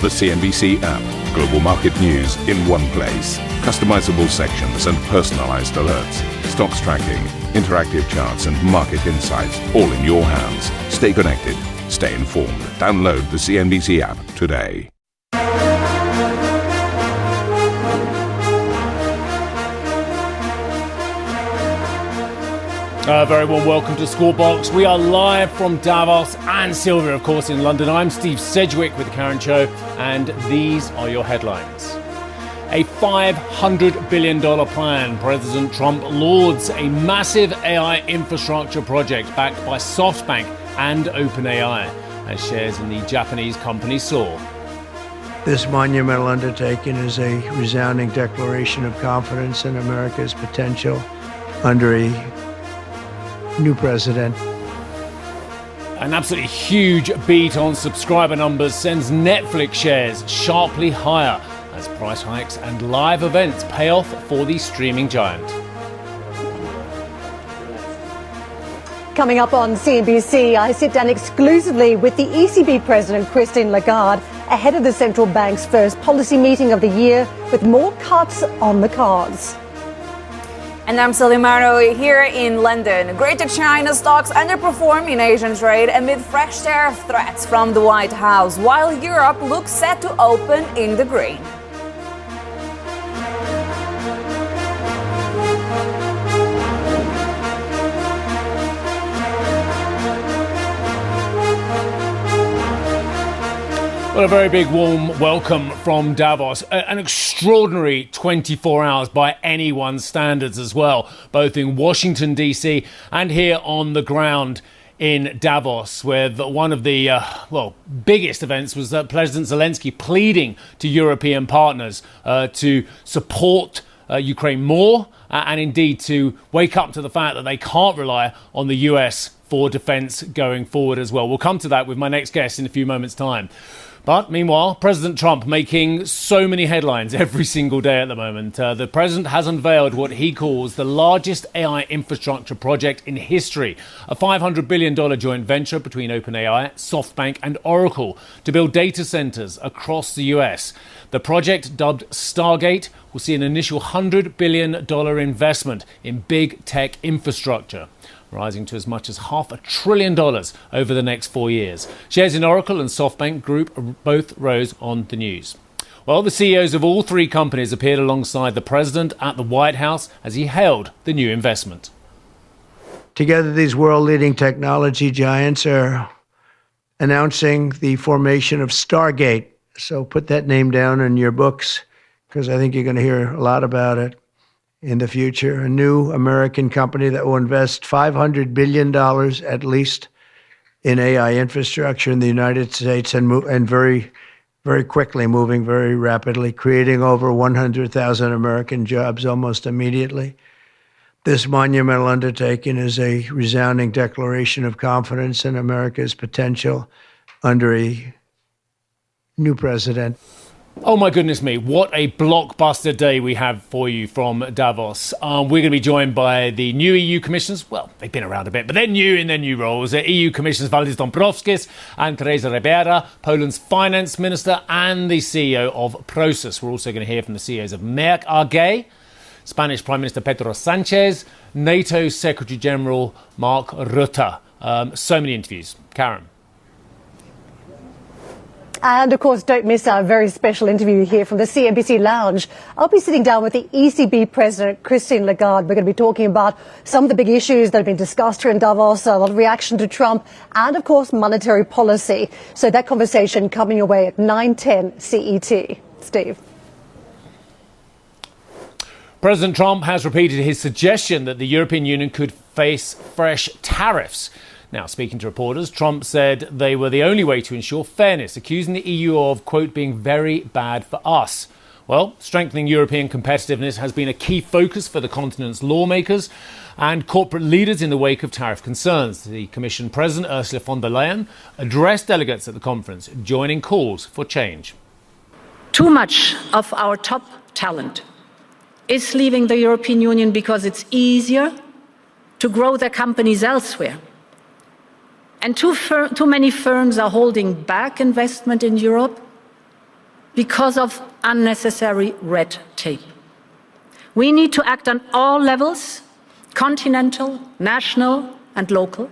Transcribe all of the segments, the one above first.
The CNBC app. Global market news in one place. Customizable sections and personalized alerts. Stocks tracking, interactive charts and market insights all in your hands. Stay connected. Stay informed. Download the CNBC app today. Very warm welcome to Scorebox. We are live from Davos and Sylvia, of course, in London. I'm Steve Sedgwick with The Karen Show, and these are your headlines. A $500 billion plan. President Trump lauds a massive AI infrastructure project backed by SoftBank and OpenAI, as shares in the Japanese company soar. This monumental undertaking is a resounding declaration of confidence in America's potential under a new president. An absolutely huge beat on subscriber numbers sends Netflix shares sharply higher as price hikes and live events pay off for the streaming giant. Coming up on CNBC, I sit down exclusively with the ECB President Christine Lagarde ahead of the central bank's first policy meeting of the year, with more cuts on the cards. And I'm Salimano here in London. Greater China stocks underperform in Asian trade amid fresh tariff threats from the White House, while Europe looks set to open in the green. Well, a very big warm welcome from Davos. An extraordinary 24 hours by anyone's standards as well, both in Washington, D.C. and here on the ground in Davos, where one of the, biggest events was President Zelensky pleading to European partners to support Ukraine more and indeed to wake up to the fact that they can't rely on the US for defence going forward as well. We'll come to that with my next guest in a few moments' time. But meanwhile, President Trump making so many headlines every single day at the moment. The president has unveiled what he calls the largest AI infrastructure project in history, a $500 billion joint venture between OpenAI, SoftBank and Oracle to build data centers across the US. The project, dubbed Stargate, will see an initial $100 billion investment in big tech infrastructure, rising to as much as $500 billion over the next 4 years. Shares in Oracle and SoftBank Group both rose on the news. Well, the CEOs of all three companies appeared alongside the president at the White House as he hailed the new investment. Together, these world-leading technology giants are announcing the formation of Stargate. So put that name down in your books, because I think you're going to hear a lot about it in the future. A new American company that will invest $500 billion at least in AI infrastructure in the United States and very, very quickly, moving very rapidly, creating over 100,000 American jobs almost immediately. This monumental undertaking is a resounding declaration of confidence in America's potential under a new president. Oh my goodness me, what a blockbuster day we have for you from Davos. We're going to be joined by the new EU commissioners. Well, they've been around a bit, but they're new in their new roles. EU commissioners Valdis Dombrovskis and Teresa Ribera, Poland's finance minister and the CEO of Prosus. We're also going to hear from the CEOs of Merck AG, Spanish Prime Minister Pedro Sanchez, NATO Secretary General Mark Rutte. So many interviews. Karen. And, of course, don't miss our very special interview here from the CNBC Lounge. I'll be sitting down with the ECB President, Christine Lagarde. We're going to be talking about some of the big issues that have been discussed here in Davos, a lot of reaction to Trump, and, of course, monetary policy. So that conversation coming your way at 9:10 CET. Steve. President Trump has repeated his suggestion that the European Union could face fresh tariffs. Now, speaking to reporters, Trump said they were the only way to ensure fairness, accusing the EU of, quote, being very bad for us. Well, strengthening European competitiveness has been a key focus for the continent's lawmakers and corporate leaders in the wake of tariff concerns. The Commission President, Ursula von der Leyen, addressed delegates at the conference, joining calls for change. Too much of our top talent is leaving the European Union because it's easier to grow their companies elsewhere. And too many firms are holding back investment in Europe because of unnecessary red tape. We need to act on all levels, continental, national and local.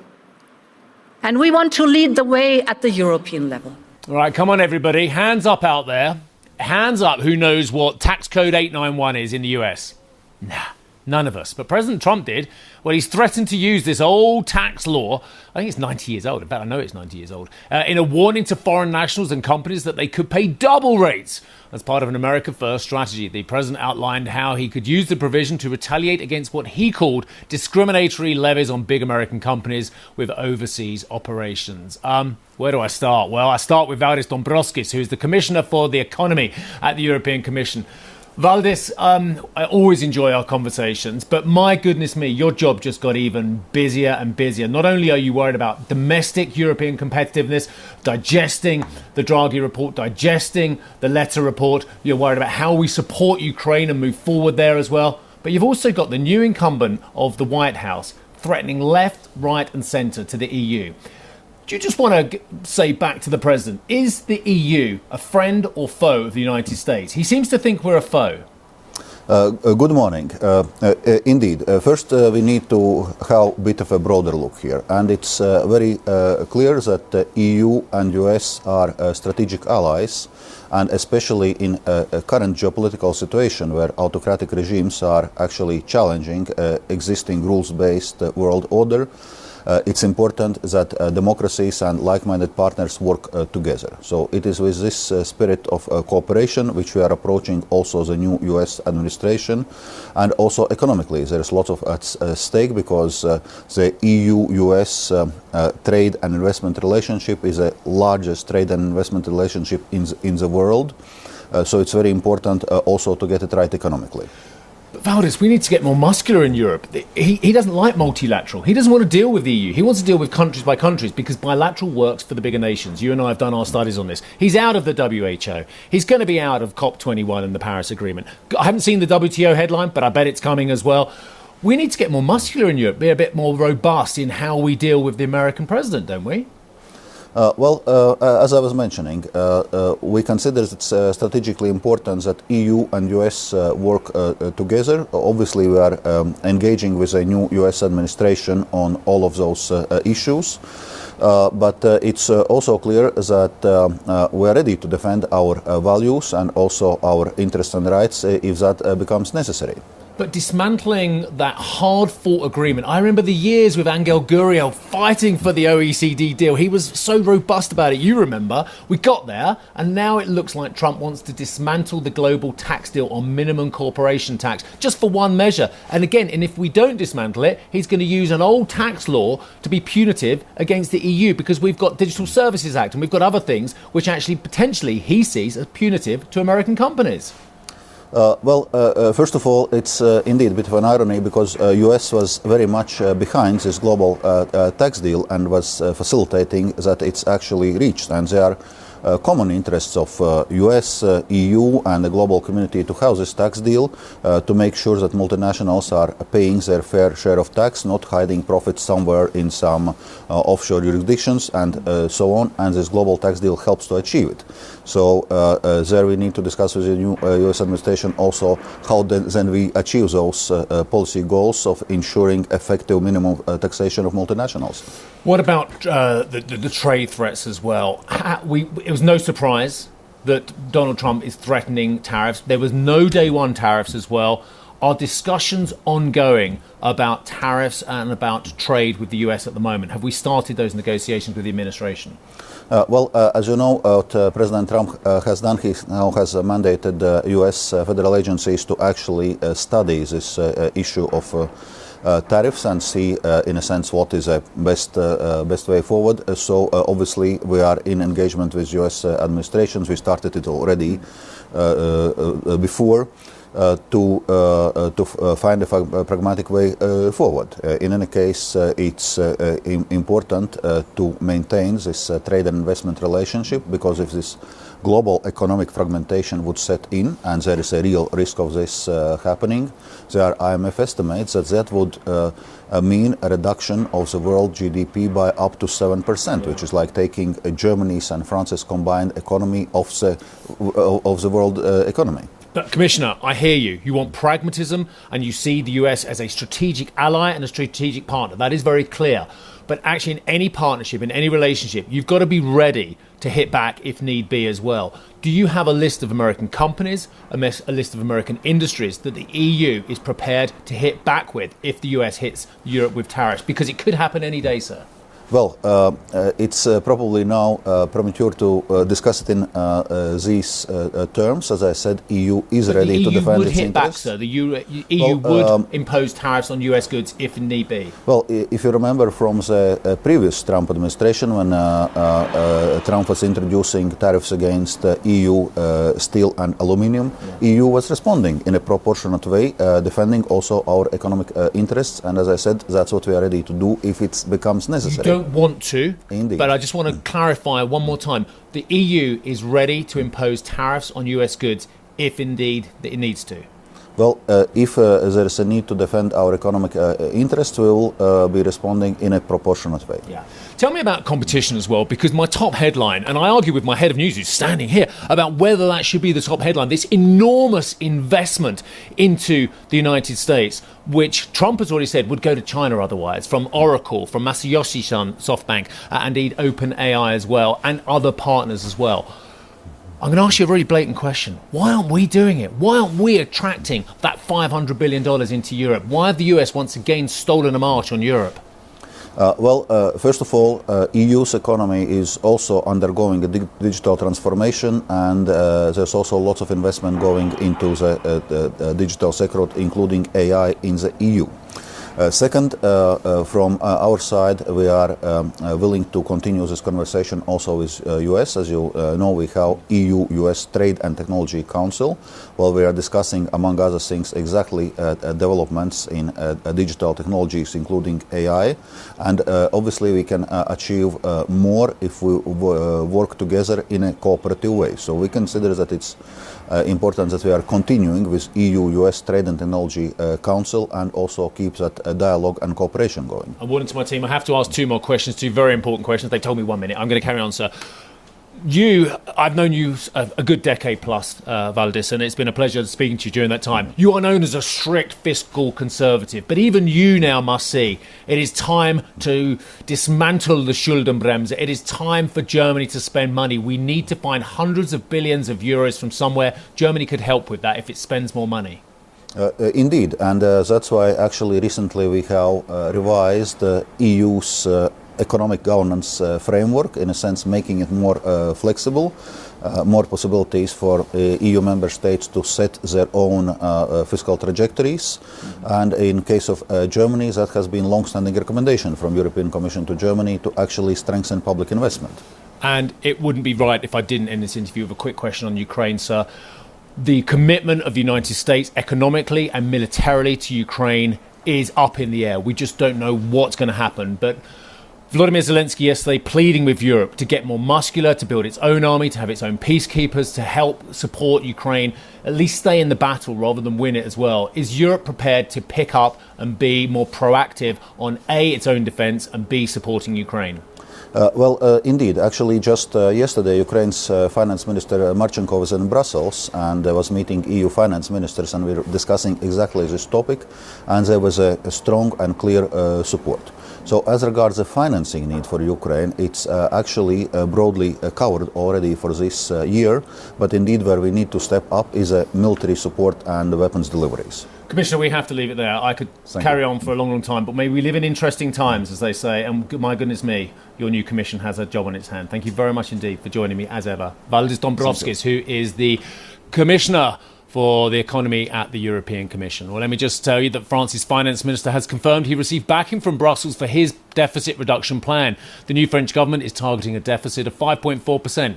And we want to lead the way at the European level. All right, come on, everybody. Hands up out there. Hands up who knows what tax code 891 is in the US. Nah, none of us. But President Trump did. Well, he's threatened to use this old tax law. I think it's 90 years old. In fact, I know it's 90 years old. In a warning to foreign nationals and companies that they could pay double rates. As part of an America First strategy, the president outlined how he could use the provision to retaliate against what he called discriminatory levies on big American companies with overseas operations. Where do I start? Well, I start with Valdis Dombrovskis, who is the Commissioner for the Economy at the European Commission. Valdis, I always enjoy our conversations, but my goodness me, your job just got even busier and busier. Not only are you worried about domestic European competitiveness, digesting the Draghi report, digesting the Letter report, you're worried about how we support Ukraine and move forward there as well. But you've also got the new incumbent of the White House threatening left, right and centre to the EU. Do you just want to say back to the president, is the EU a friend or foe of the United States? He seems to think we're a foe. Good morning. Indeed. First, we need to have a bit of a broader look here. And it's very clear that the EU and US are strategic allies. And especially in a current geopolitical situation where autocratic regimes are actually challenging existing rules-based world order, it's important that democracies and like-minded partners work together. So it is with this spirit of cooperation which we are approaching also the new US administration. And also economically, there's lots of at stake because the EU-US trade and investment relationship is the largest trade and investment relationship in the world. So it's very important also to get it right economically. But Valdis, we need to get more muscular in Europe. He doesn't like multilateral. He doesn't want to deal with the EU. He wants to deal with countries by countries because bilateral works for the bigger nations. You and I have done our studies on this. He's out of the WHO. He's going to be out of COP21 and the Paris Agreement. I haven't seen the WTO headline, but I bet it's coming as well. We need to get more muscular in Europe, be a bit more robust in how we deal with the American president, don't we? As I was mentioning, we consider it strategically important that EU and US work together. Obviously, we are engaging with a new US administration on all of those issues. But it's also clear that we are ready to defend our values and also our interests and rights if that becomes necessary. But dismantling that hard-fought agreement, I remember the years with Angel Gurriel fighting for the OECD deal. He was so robust about it, you remember. We got there, and now it looks like Trump wants to dismantle the global tax deal on minimum corporation tax, just for one measure. And again, if we don't dismantle it, he's going to use an old tax law to be punitive against the EU, because we've got Digital Services Act and we've got other things which actually potentially he sees as punitive to American companies. First of all, it's indeed a bit of an irony because US was very much behind this global tax deal and was facilitating that it's actually reached. And there are common interests of US, EU and the global community to have this tax deal to make sure that multinationals are paying their fair share of tax, not hiding profits somewhere in some offshore jurisdictions and so on. And this global tax deal helps to achieve it. So there we need to discuss with the new US administration also how then we achieve those policy goals of ensuring effective minimum taxation of multinationals. What about the trade threats as well? It was no surprise that Donald Trump is threatening tariffs. There was no day one tariffs as well. Are discussions ongoing about tariffs and about trade with the US at the moment? Have we started those negotiations with the administration? As you know, what President Trump has done, he now has mandated US federal agencies to actually study this issue of tariffs and see, in a sense, what is the best way forward. So obviously, we are in engagement with U.S. administrations. We started it already before to find a pragmatic way forward. In any case, it's important to maintain this trade and investment relationship, because if this global economic fragmentation would set in, and there is a real risk of this happening. There are IMF estimates that would mean a reduction of the world GDP by up to 7%, which is like taking Germany's and France's combined economy of the world economy. But Commissioner, I hear you. You want pragmatism and you see the US as a strategic ally and a strategic partner. That is very clear. But actually in any partnership, in any relationship, you've got to be ready to hit back if need be as well. Do you have a list of American companies, a list of American industries that the EU is prepared to hit back with if the US hits Europe with tariffs? Because it could happen any day, sir. Well, it's probably now premature to discuss it in these terms. As I said, EU is ready to defend its interests. The EU would hit back, sir. The EU would impose tariffs on US goods if need be. Well, if you remember from the previous Trump administration, when Trump was introducing tariffs against EU steel and aluminium, EU was responding in a proportionate way, defending also our economic interests. And as I said, that's what we are ready to do if it becomes necessary. Don't want to, Indeed. But I just want to clarify one more time. The EU is ready to impose tariffs on US goods if indeed it needs to. Well, if there is a need to defend our economic interests, we will be responding in a proportionate way. Yeah. Tell me about competition as well, because my top headline, and I argue with my head of news who's standing here, about whether that should be the top headline, this enormous investment into the United States, which Trump has already said would go to China otherwise, from Oracle, from Masayoshi Son, SoftBank, and indeed OpenAI as well, and other partners as well. I'm going to ask you a really blatant question. Why aren't we doing it? Why aren't we attracting that $500 billion into Europe? Why have the US once again stolen a march on Europe? First of all, EU's economy is also undergoing a digital transformation, and there's also lots of investment going into the digital sector, including AI in the EU. Second, from our side, we are willing to continue this conversation also with US. As you know, we have EU-US Trade and Technology Council, where we are discussing, among other things, exactly developments in digital technologies, including AI. And obviously, we can achieve more if we work together in a cooperative way. So we consider that it's important that we are continuing with EU-US Trade and Technology Council and also keep that dialogue and cooperation going. I'm warning to my team, I have to ask two more questions, two very important questions. They told me 1 minute. I'm going to carry on, sir. I've known you a good decade plus, Valdis, and it's been a pleasure speaking to you during that time. You are known as a strict fiscal conservative, but even you now must see it is time to dismantle the Schuldenbremse. It is time for Germany to spend money. We need to find hundreds of billions of euros from somewhere. Germany could help with that if it spends more money. Indeed, and that's why actually recently we have revised EU's economic governance framework, in a sense making it more flexible, more possibilities for EU member states to set their own fiscal trajectories. And in case of Germany, that has been long-standing recommendation from European Commission to Germany to actually strengthen public investment. And it wouldn't be right if I didn't end this interview with a quick question on Ukraine, sir. The commitment of the United States economically and militarily to Ukraine is up in the air. We just don't know what's going to happen. But Volodymyr Zelensky yesterday pleading with Europe to get more muscular, to build its own army, to have its own peacekeepers, to help support Ukraine, at least stay in the battle rather than win it as well. Is Europe prepared to pick up and be more proactive on A, its own defence, and B, supporting Ukraine? Indeed. Actually, just yesterday, Ukraine's finance minister Marchenko was in Brussels and was meeting EU finance ministers, and we were discussing exactly this topic, and there was a strong and clear support. So as regards the financing need for Ukraine, it's actually broadly covered already for this year, but indeed where we need to step up is military support and weapons deliveries. Commissioner, we have to leave it there. I could carry on for a long, long time, but maybe we live in interesting times, as they say, and my goodness me, your new commission has a job on its hand. Thank you very much indeed for joining me, as ever. Valdis Dombrovskis, who is the Commissioner for the Economy at the European Commission. Well, let me just tell you that France's finance minister has confirmed he received backing from Brussels for his deficit reduction plan. The new French government is targeting a deficit of 5.4%.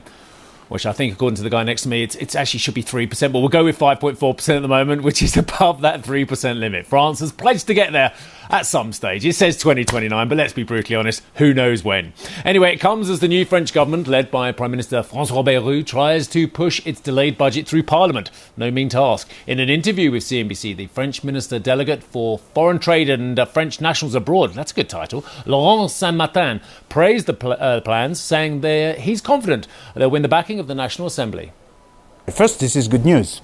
Which I think, according to the guy next to me, it actually should be 3%, but we'll go with 5.4% at the moment, which is above that 3% limit. France has pledged to get there, at some stage. It says 2029, but let's be brutally honest, who knows when. Anyway, it comes as the new French government, led by Prime Minister François Bayrou, tries to push its delayed budget through Parliament. No mean task. In an interview with CNBC, the French Minister Delegate for Foreign Trade and French Nationals Abroad, that's a good title, Laurent Saint-Martin, praised the plans, saying he's confident they'll win the backing of the National Assembly. First, this is good news.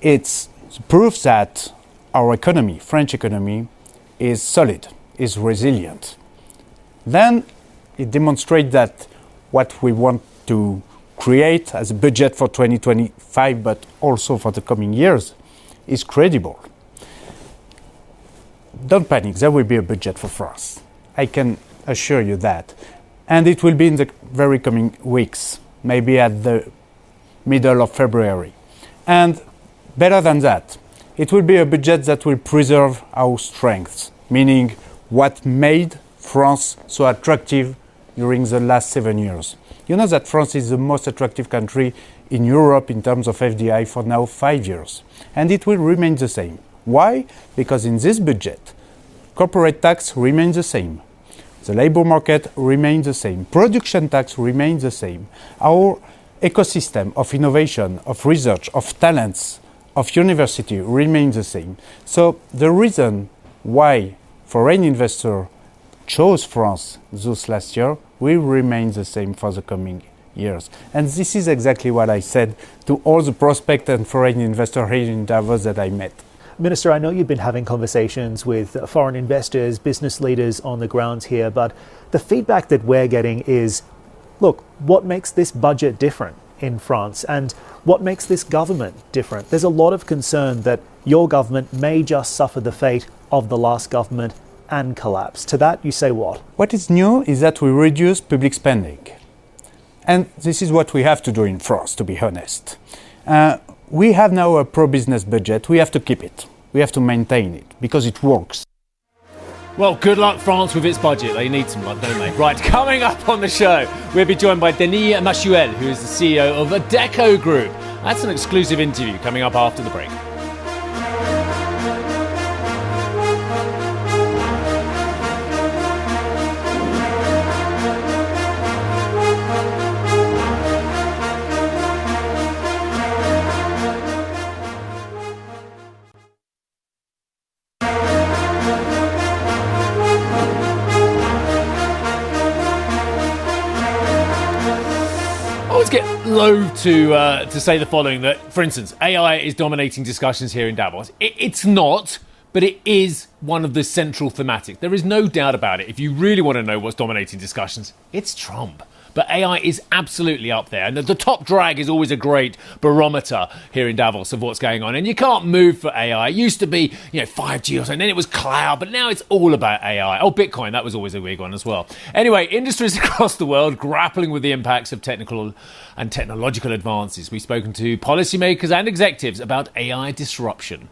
It proves that our economy, French economy, is solid, is resilient. Then it demonstrates that what we want to create as a budget for 2025, but also for the coming years, is credible. Don't panic, there will be a budget for France. I can assure you that. And it will be in the very coming weeks, maybe at the middle of February. And better than that, it will be a budget that will preserve our strengths, meaning what made France so attractive during the last 7 years. You know that France is the most attractive country in Europe in terms of FDI for now 5 years. And it will remain the same. Why? Because in this budget, corporate tax remains the same. The labor market remains the same. Production tax remains the same. Our ecosystem of innovation, of research, of talents, of university remains the same. So the reason why foreign investors chose France this last year will remain the same for the coming years. And this is exactly what I said to all the prospects and foreign investors here in Davos that I met. Minister, I know you've been having conversations with foreign investors, business leaders on the ground here, but the feedback that we're getting is, look, what makes this budget different in France and what makes this government different? There's a lot of concern that your government may just suffer the fate of the last government and collapse. To that, you say what? What is new is that we reduce public spending. And this is what we have to do in France, to be honest. We have now a pro-business budget. We have to keep it. We have to maintain it because it works. Well, good luck, France, with its budget. They need some luck, don't they? Right, coming up on the show, we'll be joined by Denis Machuel, who is the CEO of Adecco Group. That's an exclusive interview coming up after the break. Get loath to say the following, that, for instance, AI is dominating discussions here in Davos. It's not, but it is one of the central thematics. There is no doubt about it. If you really want to know what's dominating discussions, it's Trump. But AI is absolutely up there. And the top drag is always a great barometer here in Davos of what's going on. And you can't move for AI. It used to be, 5G or something, then it was cloud, but now it's all about AI. Oh, Bitcoin, that was always a big one as well. Anyway, industries across the world grappling with the impacts of technical and technological advances. We've spoken to policymakers and executives about AI disruption.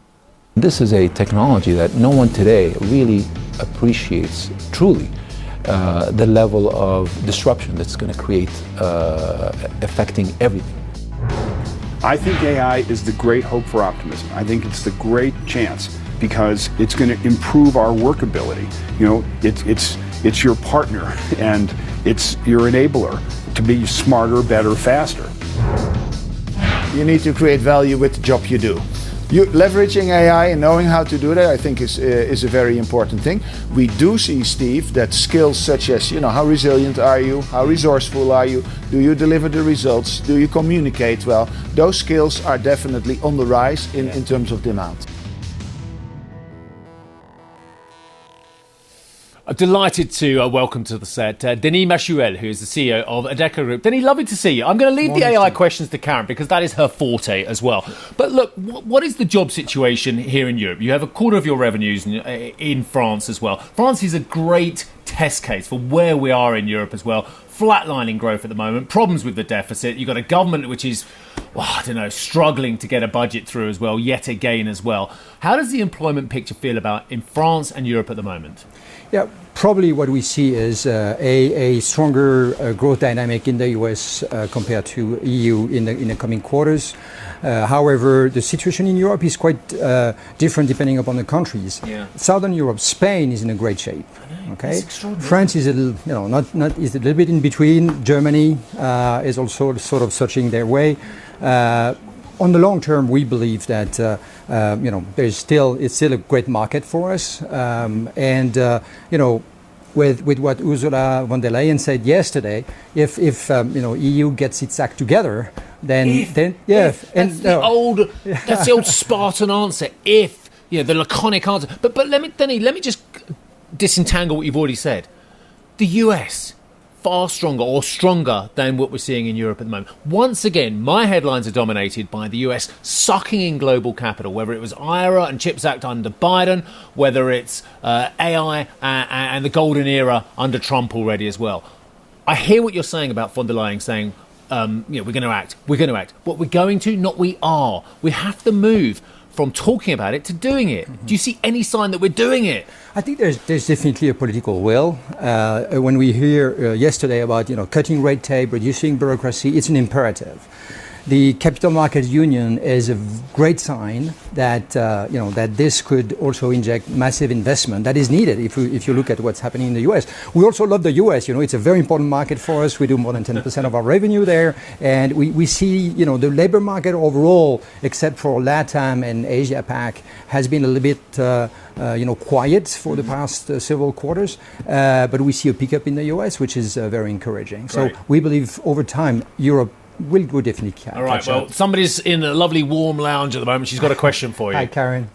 This is a technology that no one today really appreciates truly. The level of disruption that's going to create, affecting everything. I think AI is the great hope for optimism. I think it's the great chance because it's going to improve our workability. It's your partner and it's your enabler to be smarter, better, faster. You need to create value with the job you do. Leveraging AI and knowing how to do that, I think, is a very important thing. We do see, Steve, that skills such as, how resilient are you? How resourceful are you? Do you deliver the results? Do you communicate well? Those skills are definitely on the rise in terms of demand. I'm delighted to welcome to the set Denis Machuel, who is the CEO of Adecco Group. Denis, lovely to see you. I'm going to leave the AI questions to Karen because that is her forte as well. But look, what is the job situation here in Europe? You have a quarter of your revenues in France as well. France is a great test case for where we are in Europe as well. Flatlining growth at the moment, problems with the deficit. You've got a government which is, I don't know, struggling to get a budget through as well, yet again as well. How does the employment picture feel about in France and Europe at the moment? Yeah, probably what we see is a stronger growth dynamic in the US compared to EU in the coming quarters. However, the situation in Europe is quite different depending upon the countries. Yeah. Southern Europe, Spain is in a great shape. Okay, France is a little, is a little bit in between. Germany is also sort of searching their way. On the long term, we believe that it's still a great market for us, with what Ursula von der Leyen said yesterday, if EU gets its act together, then that's the old Spartan answer. If the laconic answer, but let me just disentangle what you've already said. The US. Far stronger or stronger than what we're seeing in Europe at the moment. Once again, my headlines are dominated by the US sucking in global capital, whether it was IRA and CHIPS Act under Biden, whether it's AI and the golden era under Trump already as well. I hear what you're saying about von der Leyen saying, we're going to act. What we're going to, not we are. We have to move from talking about it to doing it. Do you see any sign that we're doing it? I think there's definitely a political will. When we hear yesterday about cutting red tape, reducing bureaucracy, it's an imperative. The Capital Markets Union is a great sign that that this could also inject massive investment that is needed. If you look at what's happening in the U.S., we also love the U.S. It's a very important market for us. We do more than 10% of our revenue there, and we see the labor market overall, except for LATAM and Asia Pac, has been a little bit quiet for the past several quarters, but we see a pickup in the U.S., which is very encouraging. Great. So we believe over time Europe will definitely catch up. All right, well, somebody's in a lovely warm lounge at the moment. She's got a question for you. Hi, Karen.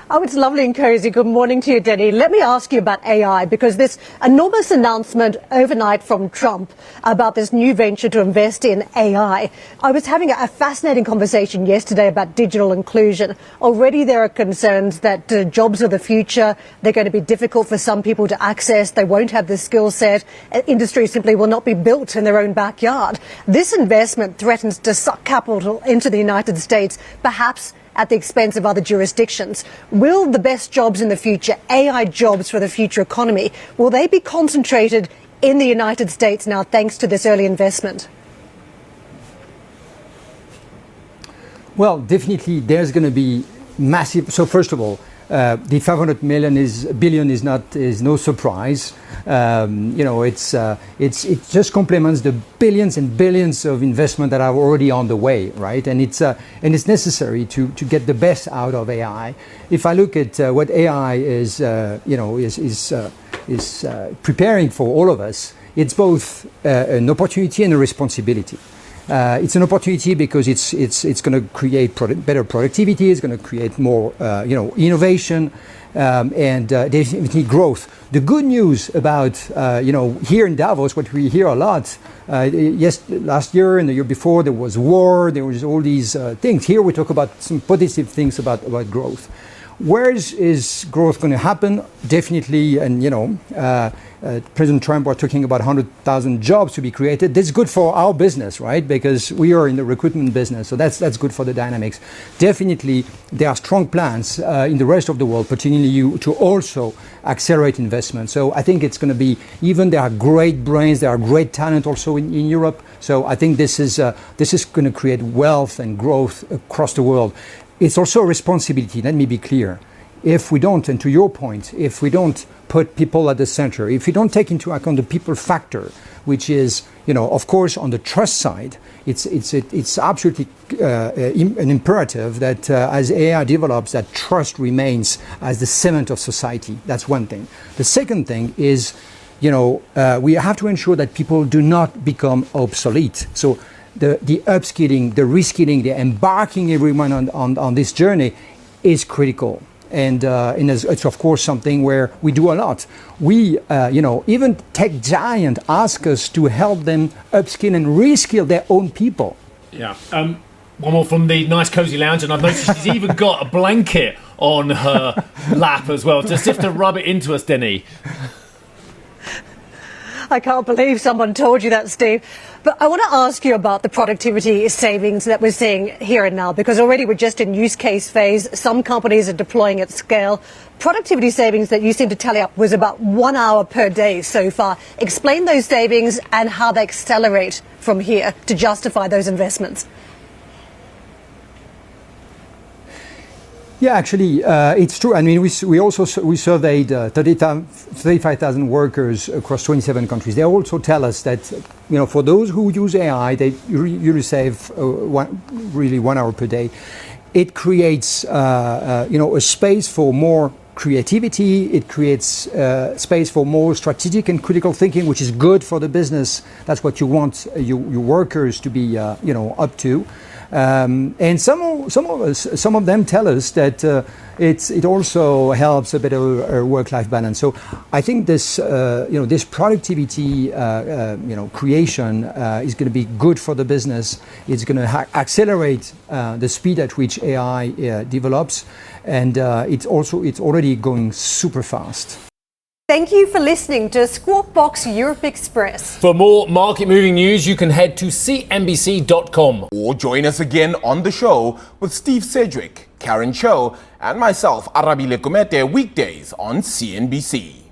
Oh, it's lovely and cozy. Good morning to you, Denny. Let me ask you about AI, because this enormous announcement overnight from Trump about this new venture to invest in AI. I was having a fascinating conversation yesterday about digital inclusion. Already there are concerns that jobs of the future, they're going to be difficult for some people to access. They won't have the skill set. Industry simply will not be built in their own backyard. This investment threatens to suck capital into the United States, perhaps at the expense of other jurisdictions. Will the best jobs in the future, AI jobs for the future economy, will they be concentrated in the United States now thanks to this early investment? Well, definitely there's going to be massive. So first of all, the 500 billion is no surprise. It just complements the billions and billions of investment that are already on the way, right? And it's necessary to get the best out of AI. If I look at what AI is preparing for all of us, it's both an opportunity and a responsibility. It's an opportunity because it's going to create better productivity. It's going to create more innovation and definitely growth. The good news about here in Davos, what we hear a lot. Last year and the year before there was war. There was all these things. Here we talk about some positive things about growth. Where is growth going to happen? Definitely, and President Trump was talking about 100,000 jobs to be created. That's good for our business, right? Because we are in the recruitment business, so that's good for the dynamics. Definitely, there are strong plans in the rest of the world, particularly to also accelerate investment. So I think it's going to be, even there are great brains, there are great talent also in Europe. So I think this is going to create wealth and growth across the world. It's also a responsibility, let me be clear. If we don't, and to your point, if we don't put people at the center, if we don't take into account the people factor, which is, of course, on the trust side, it's absolutely an imperative that as AI develops, that trust remains as the cement of society. That's one thing. The second thing is, we have to ensure that people do not become obsolete. So the upskilling, the reskilling, the embarking everyone on this journey is critical. And it's of course something where we do a lot. We, even tech giant ask us to help them upskill and reskill their own people. Yeah. One more from the nice cozy lounge, and I've noticed she's even got a blanket on her lap as well, just to rub it into us, Denny. I can't believe someone told you that, Steve. But I want to ask you about the productivity savings that we're seeing here and now, because already we're just in use case phase. Some companies are deploying at scale. Productivity savings that you seem to tally up was about 1 hour per day so far. Explain those savings and how they accelerate from here to justify those investments. Yeah, actually, it's true. I mean, we surveyed 35,000 workers across 27 countries. They also tell us that, for those who use AI, they usually save 1 hour per day. It creates, a space for more creativity. It creates space for more strategic and critical thinking, which is good for the business. That's what you want your workers to be, up to. And some of them tell us that it also helps a better work-life balance. So I think this this productivity creation is going to be good for the business. It's going to accelerate the speed at which AI develops, and it's already going super fast. Thank you for listening to Squawk Box Europe Express. For more market-moving news, you can head to CNBC.com. Or join us again on the show with Steve Sedgwick, Karen Cho, and myself, Arabi Lekumete, weekdays on CNBC.